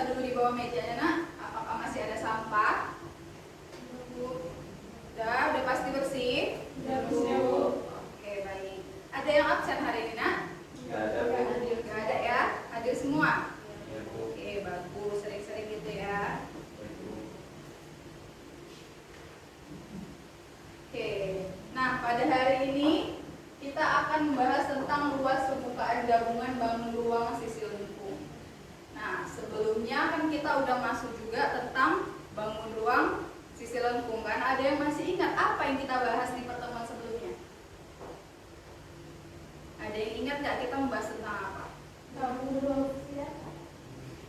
periksa dulu di bawah mejanya, nak. Apakah masih ada sampah? Udah pasti bersih? Udah bersih, Bu. Oke, baik. Ada yang absen hari ini, nak? Nggak ada. Nggak ada ya? Hadir semua? Ya, Bu. Oke, bagus. Sering-sering gitu ya. Oke, nah pada hari ini kita akan membahas tentang luas permukaan gabungan bangun ruang sisi lengkung. Nah, sebelumnya kan kita udah masuk juga tentang bangun ruang sisi lengkung kan? Ada yang masih ingat apa yang kita bahas di pertemuan sebelumnya? Ada yang ingat nggak kita membahas tentang apa? Bangun ruang sisi datar.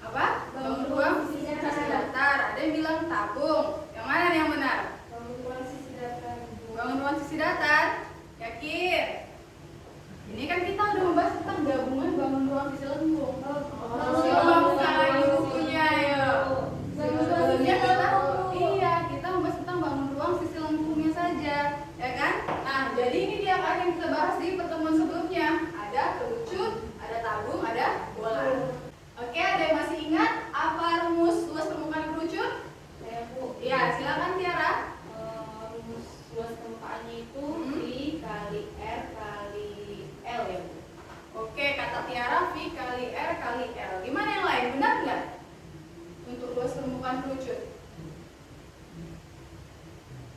Apa? Bangun ruang sisi datar. Ada yang bilang tabung. Yang mana nih yang benar? Bangun ruang sisi datar. Bangun ruang sisi datar. Yakin? Ini kan kita udah membahas tentang gabungan bangun ruang sisi lengkung. Coba buka lagi bukunya, ayo. Sebelumnya kita membahas tentang bangun ruang sisi lengkungnya saja, ya kan? Nah, jadi ini dia kan yang kita bahas di pertemuan sebelumnya. Ada kerucut, ada tabung, ada bola. Oke, ada yang masih ingat apa rumus luas permukaan kerucut? Ya, Bu. Ya, silakan Tiara. Rumus luas permukaannya itu V kali R kali L ya, Bu. Oke, kata Tiara V kali R kali L. Gimana yang lain? Benar nggak? Untuk luas permukaan kerucut.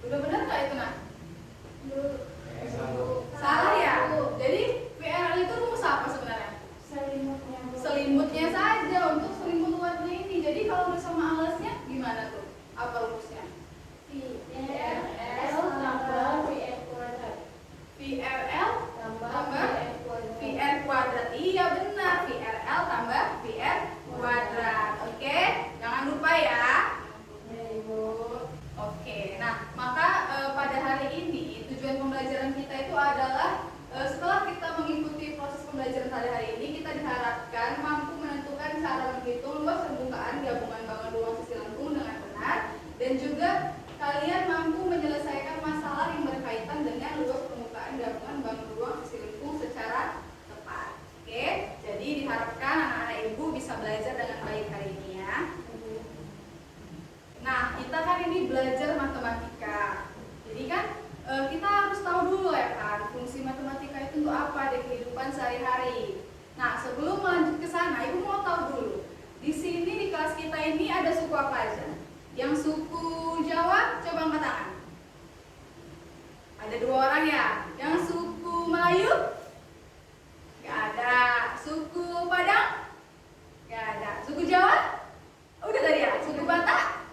Udah benar nggak itu, nak? Salah ya? Jadi VRL itu rumus apa sebenarnya? Selimutnya, Bu. Selimutnya saja untuk selimut luarnya ini. Jadi kalau bersama alasnya gimana tuh? Apa rumusnya? VRL tambah VR kuadrat. VRL Tambah tambah VR kuadrat. VR kuadrat. Iya benar, VRL tambah VR kuadrat. Oke, jangan lupa ya. Ya, Ibu. Oke, nah maka pada hari ini tujuan pembelajaran kita itu adalah setelah kita mengikuti proses pembelajaran pada hari ini, kita diharapkan mampu menentukan cara menghitung luas permukaan gabungan bangun ruang sisi lengkung dengan benar, dan juga kalian mampu menyelesaikan masalah yang berkaitan dengan luas permukaan gabungan bangun ruang sisi lengkung secara tepat. Oke, jadi diharapkan anak-anak ibu bisa belajar dengan baik hari ini ya. Nah, kita kan ini belajar matematika. Jadi kan kita harus tahu dulu ya kan, fungsi matematika itu untuk apa di kehidupan sehari-hari. Nah, sebelum lanjut ke sana, ibu mau tahu dulu. Di sini di kelas kita ini ada suku apa aja? Yang suku Jawa, coba angkat tangan. Ada 2 orang ya. Yang suku Melayu? Gak ada. Suku Padang? Gak ada. Suku Jawa? Udah tadi ya. Suku Batak?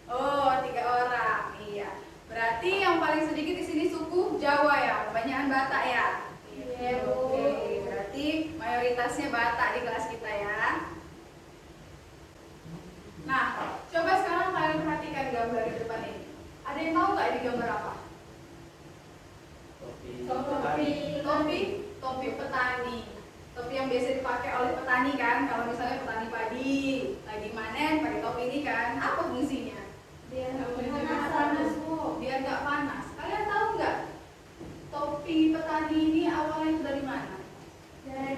Oh, 3 orang. Iya. Berarti yang paling sedikit di sini suku Jawa ya. Kebanyakan Batak ya. Iya, Bu. Oke, berarti mayoritasnya Batak di kelas kita ya. Nah, coba sekarang kalian perhatikan gambar di depan ini. Ada yang tahu nggak ini gambar apa? Topi petani. Topi yang biasa dipakai oleh petani kan. Kalau misalnya petani padi lagi panen pakai topi ini kan. Apa fungsinya? Biar panas, Bu. Biar nggak panas. Kalian tahu nggak? Topi petani ini awalnya itu dari mana? Dari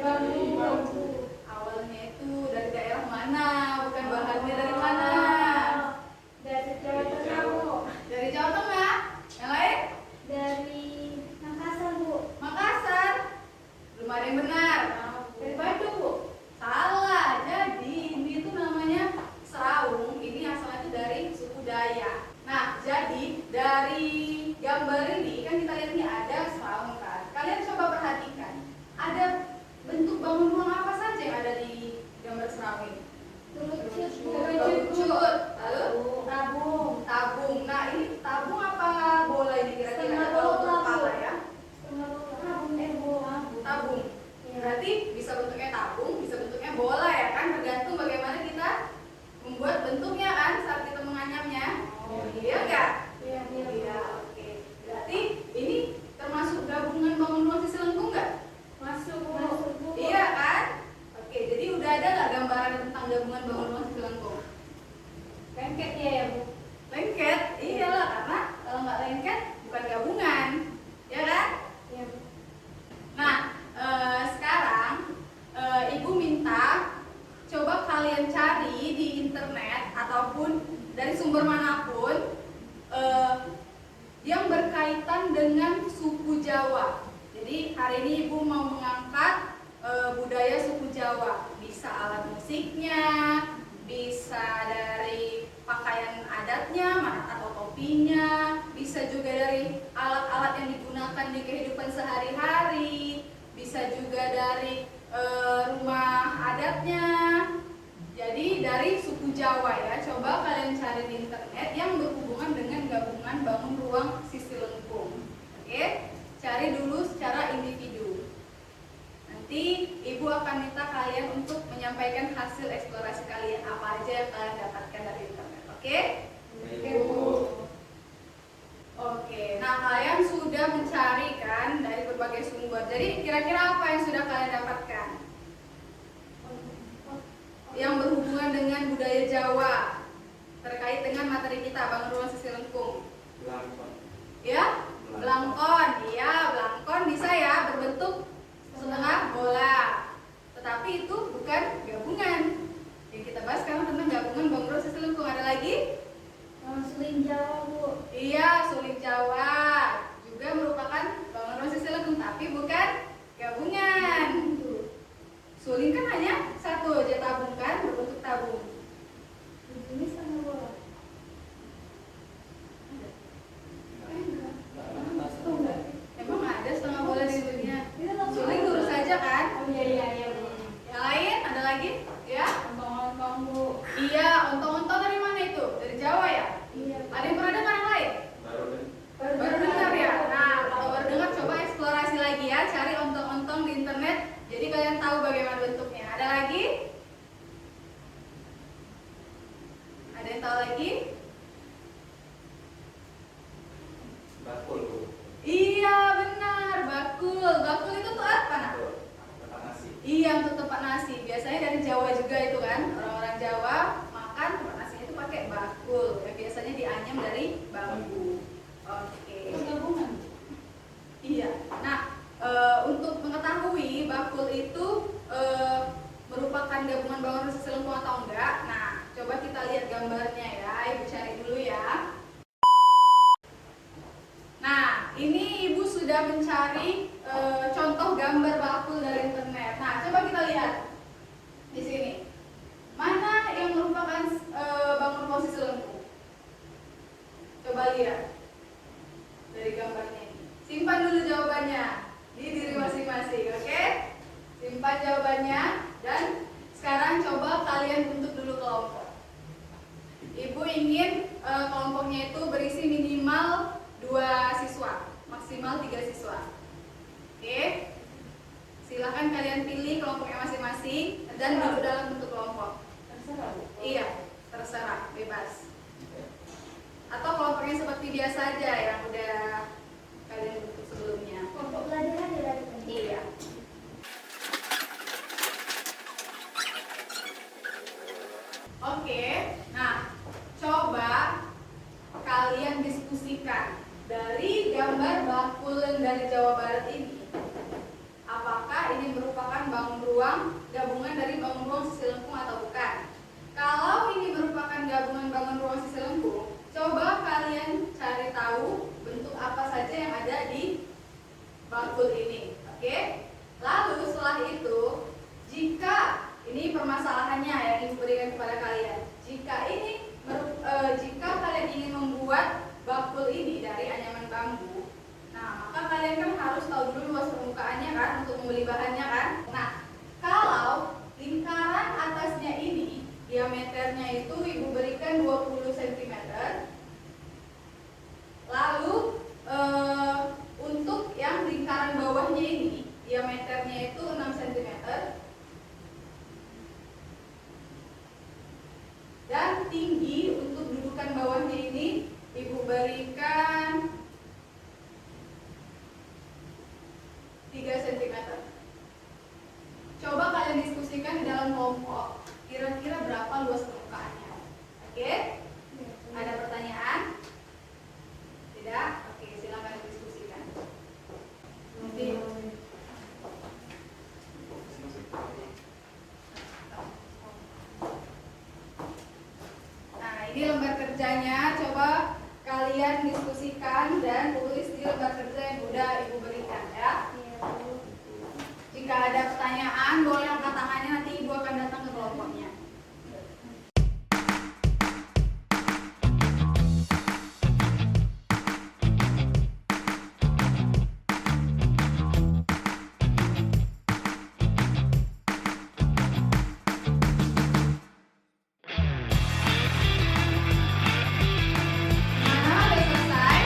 bambu. Awalnya itu dari daerah mana? Bukan bahannya dari mana? Dari Jawa Tengah, Bu. Dari Jawa Tengah. Yang lain? Dari Makassar, Bu. Makassar. Belum ada yang benar. Dari Bandung, Bu. Salah. Jadi ini itu namanya seraung. Ini asalnya itu dari suku Dayak. Nah, jadi dari gambar ini kan kita lihat ini ada seraung kan. Kalian coba perhatikan. Ada bentuk bangun ruang apa saja yang ada di gambar seraung ini? Kerucut, Bu. Kerucut. Lalu Tabung. tabung. Nah, ini tabung apa bola ini kira-kira? Setengah Kalau bola, kepala Bu. ya. Setengah bola. Bu. Tabung. Iya. Berarti bisa bentuknya tabung, bisa bentuknya bola ya kan, tergantung bagaimana kita membuat bentuknya kan saat kita menganyamnya. Iya enggak? Iya, Iya, oke. Berarti ini termasuk gabungan bangun ruang sisi lengkung enggak? Masuk, Bu. Iya kan? Oke, jadi udah ada nggak gambaran tentang gabungan bangun ruang sisi lengkung? Lengket ya, Bu. Lengket, iyalah, karena kalau nggak lengket bukan gabungan, ya kan? Iya, Bu. Nah, sekarang ibu minta coba kalian cari di sumber manapun yang berkaitan dengan suku Jawa. Jadi hari ini Ibu mau mengangkat budaya suku Jawa. Bisa alat musiknya, bisa dari pakaian adatnya atau topinya, bisa juga dari alat-alat yang digunakan di kehidupan sehari-hari, bisa juga dari rumah adatnya. Jadi dari suku Jawa ya, coba kalian cari di internet yang berhubungan dengan gabungan bangun ruang sisi lengkung. Oke, cari dulu secara individu. Nanti Ibu akan minta kalian untuk menyampaikan hasil eksplorasi kalian, apa aja yang kalian dapatkan dari internet. Oke? Ibu. Oke, nah kalian sudah mencari kan dari berbagai sumber. Jadi kira-kira apa yang sudah kalian dapatkan? Yang berhubungan dengan budaya Jawa terkait dengan materi kita bangun ruang sisi lengkung. Belangkon. Ya, belangkon. Iya, belangkon bisa ya berbentuk setengah bola. Tetapi itu bukan gabungan. Yang kita bahas sekarang tentang gabungan bangun ruang sisi lengkung. Ada lagi? Suling Jawa, Bu. Iya, suling Jawa juga merupakan bangun ruang sisi lengkung, tapi bukan gabungan. Suling kan hanya satu aja tabung kan, berbentuk tabung. Ini sama bola. Emang ada setengah bola di dunia? Itu langsung Suling lurus saja kan? Oh iya. Yang lain ada lagi? Ya? Ontong-ontong, Bu. Iya, ontong-ontong dari mana itu? Dari Jawa ya? Iya. Ada yang pernah dengar yang lain? Baru dengar ya? Nah, kalau baru dengar coba eksplorasi lagi ya, cari ontong-ontong di internet. Jadi kalian tahu bagaimana bentuknya. Ada lagi? Ada yang tahu lagi? Bakul, Bu. Iya benar, bakul. Bakul itu tuh apa nak? Tempat nasi. Iya, untuk tempat nasi. Biasanya dari Jawa juga itu kan. Orang-orang Jawa makan tempat nasinya itu pakai bakul. Ya, biasanya dianyam dari bambu. Oke. Terus gabungan. Iya. Nah, untuk mengetahui bakul itu merupakan gabungan bangun ruang sisi lengkung atau enggak. Nah, coba kita lihat gambarnya ya. Ibu cari dulu ya. Nah, ini Ibu sudah mencari contoh gambar bakul dari internet. Nah, coba kita lihat di sini. Mana yang merupakan bangun ruang sisi lengkung? Coba lihat dari gambarnya ini. Simpan dulu jawabannya di diri masing-masing, oke? Simpan jawabannya dan sekarang coba kalian bentuk dulu kelompok. Ibu ingin kelompoknya itu berisi minimal 2 siswa, maksimal 3 siswa. Oke? Silahkan kalian pilih kelompoknya masing-masing dan duduk dalam bentuk kelompok. Terserah, Bu. Iya, terserah, bebas. Atau kelompoknya seperti biasa aja yang udah kalian bentuk sebelumnya. Kelompok belajar aja dari tadi. Iya. Oke, nah coba kalian diskusikan dari gambar bakul yang dari Jawa Barat ini. Apakah ini merupakan bangun ruang gabungan dari bangun ruang sisi lengkung atau bukan? Kalau ini merupakan gabungan bangun ruang sisi lengkung, coba kalian cari tahu bentuk apa saja yang ada di bakul ini. Oke? Lalu setelah itu, jika ini permasalahannya yang Ibu berikan kepada kalian. Jika kalian ingin membuat bakul ini dari anyaman bambu, nah maka kalian kan harus tahu dulu luas permukaannya kan untuk membeli bahannya kan. Nah, kalau lingkaran atasnya ini diameternya itu Ibu berikan 20 cm. Lalu untuk yang lingkaran bawahnya ini diameternya itu 6 cm. Dan tinggi untuk dudukan bawahnya ini Ibu berikan 3 cm. Coba kalian diskusikan di dalam kelompok, kira-kira berapa luas permukaannya. Oke? Ada pertanyaan? Tidak? Oke, silakan diskusikan. Nanti nah ini lembar kerjanya, coba kalian diskusikan dan tulis di lembar kerja yang udah Ibu berikan ya. Jika ada pertanyaan, boleh angkat tangannya, nanti Ibu akan datang ke kelompoknya. Gimana? Udah selesai?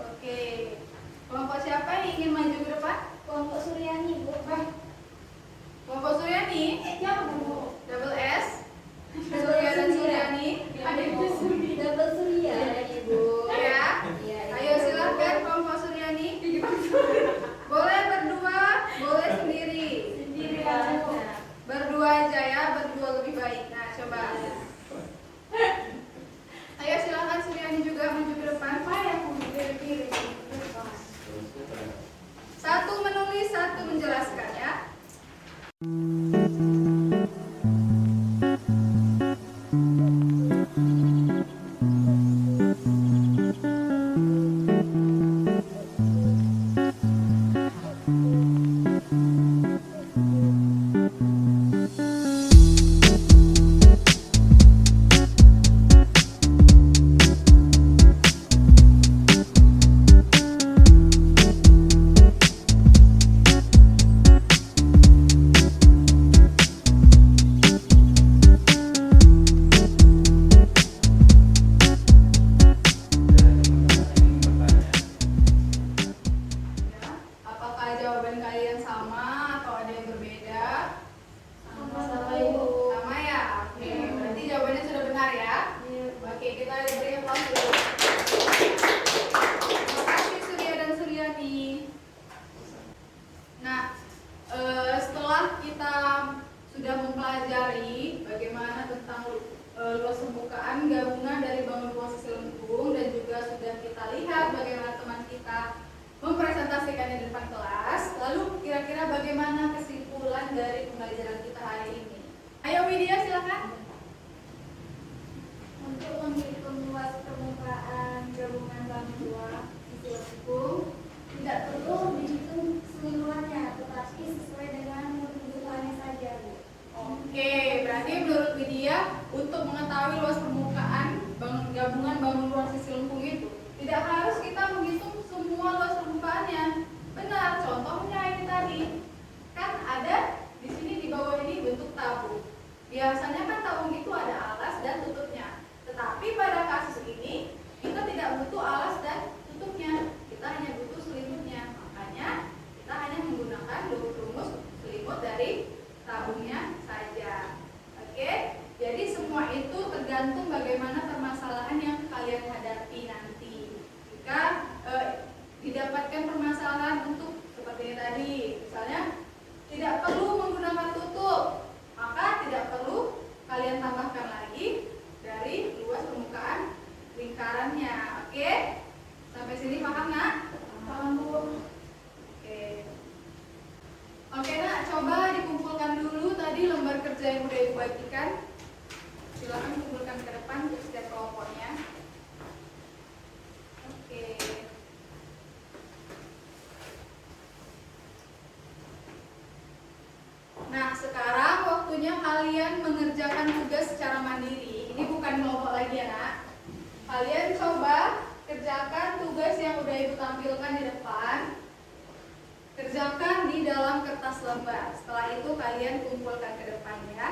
Oke. Kelompok siapa yang ingin maju ke depan? Kelompok Suryani, Bu. Kelompok Suryani? Siapa, Bu? Double S? Surya dan Suryani? Ada Ibu Double Surya, Ibu. ya? Iya, Ayo silakan kelompok Suryani. Boleh berdua, boleh sendiri. Sendiri aja. Berdua aja ya, berdua lebih baik. Nah, coba. Ayo silakan Suryani juga maju ke depan. Pak yang kiri. Satu menulis, satu menjelaskan ya. Ya. Apakah jawaban kalian sama atau ada yang berbeda? Sama-sama, Ibu. Sama ya? Oke, berarti jawabannya sudah benar ya? Oke, kita beri aplaus dulu. Terima kasih Surya dan Suryani. Nah, setelah kita sudah mempelajari bagaimana tentang luas permukaan gabungan dari bangun ruang sisi lengkung dan juga sudah kita lihat bagaimana teman kita mempresentasikannya di depan kelas, lalu kira-kira bagaimana kesimpulan dari pembelajaran kita hari ini? Ayo Widya silakan. Untuk menghitung luas permukaan gabungan bangun ruang sisi lengkung, tidak perlu dihitung keseluruhannya, tetapi sesuai dengan kebutuhannya saja, Bu. Oke, berarti menurut Widya untuk mengetahui luas permukaan gabungan bangun ruang sisi lengkung itu tidak harus kita menghitung semua luas permukaannya. Benar, contohnya ini tadi kan ada di sini di bawah ini bentuk tabung. Biasanya kan tabung itu ada alas dan tutupnya. Tetapi pada kasus ini kita tidak butuh alas dan tutupnya, kita hanya butuh selimutnya. Makanya kita hanya menggunakan rumus selimut dari tabungnya saja. Oke, jadi semua itu tergantung bagaimana permasalahan yang kalian hadapi nanti. Jika didapatkan permasalahan untuk seperti ini tadi, misalnya tidak perlu menggunakan tutup, maka tidak perlu kalian tambahkan lagi dari luas permukaan lingkarannya. Oke, sampai sini paham nak? Paham, Bu? Oke. Oke nak, coba dikumpulkan dulu tadi lembar kerja yang udah Ibu bagikan. Silakan kumpulkan ke depan untuk setiap kelompoknya. Oke. Nah, sekarang waktunya kalian mengerjakan tugas secara mandiri. Ini bukan kelompok lagi ya nak. Kalian coba kerjakan tugas yang udah Ibu tampilkan di depan. Kerjakan di dalam kertas lembar. Setelah itu kalian kumpulkan ke depan ya.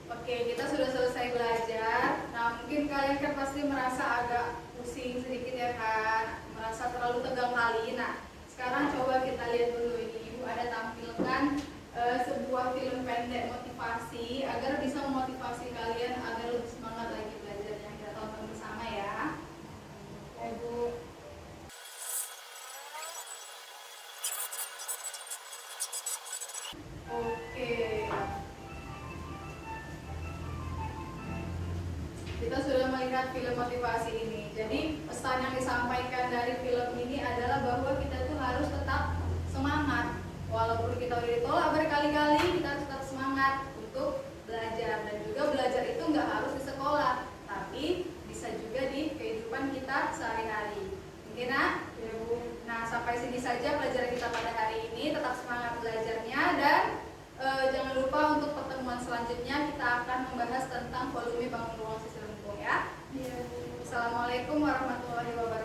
Oke, kita sudah selesai belajar. Nah, mungkin kalian kan pasti merasa agak pusing sedikit ya kan, merasa terlalu tegang kali. Nah, sekarang coba kita lihat dulu ini. Ibu ada tampilkan sebuah film pendek motivasi agar bisa memotivasi kalian agar lebih semangat lagi belajarnya. Kita tonton bersama ya. Ibu. Oke. melihat film motivasi ini. Jadi pesan yang disampaikan dari film ini adalah bahwa kita tuh harus tetap semangat. Walaupun kita udah ditolak berkali-kali, kita harus tetap semangat untuk belajar. Dan juga belajar itu nggak harus di sekolah, tapi bisa juga di kehidupan kita sehari-hari. Mungkin Ya Bu. Nah, sampai sini saja pelajaran kita pada hari ini. Tetap semangat belajarnya dan jangan lupa untuk pertemuan selanjutnya kita akan membahas tentang volume bangun ruang sisi lengkung ya. Iya, Bu. Assalamualaikum warahmatullahi wabarakatuh.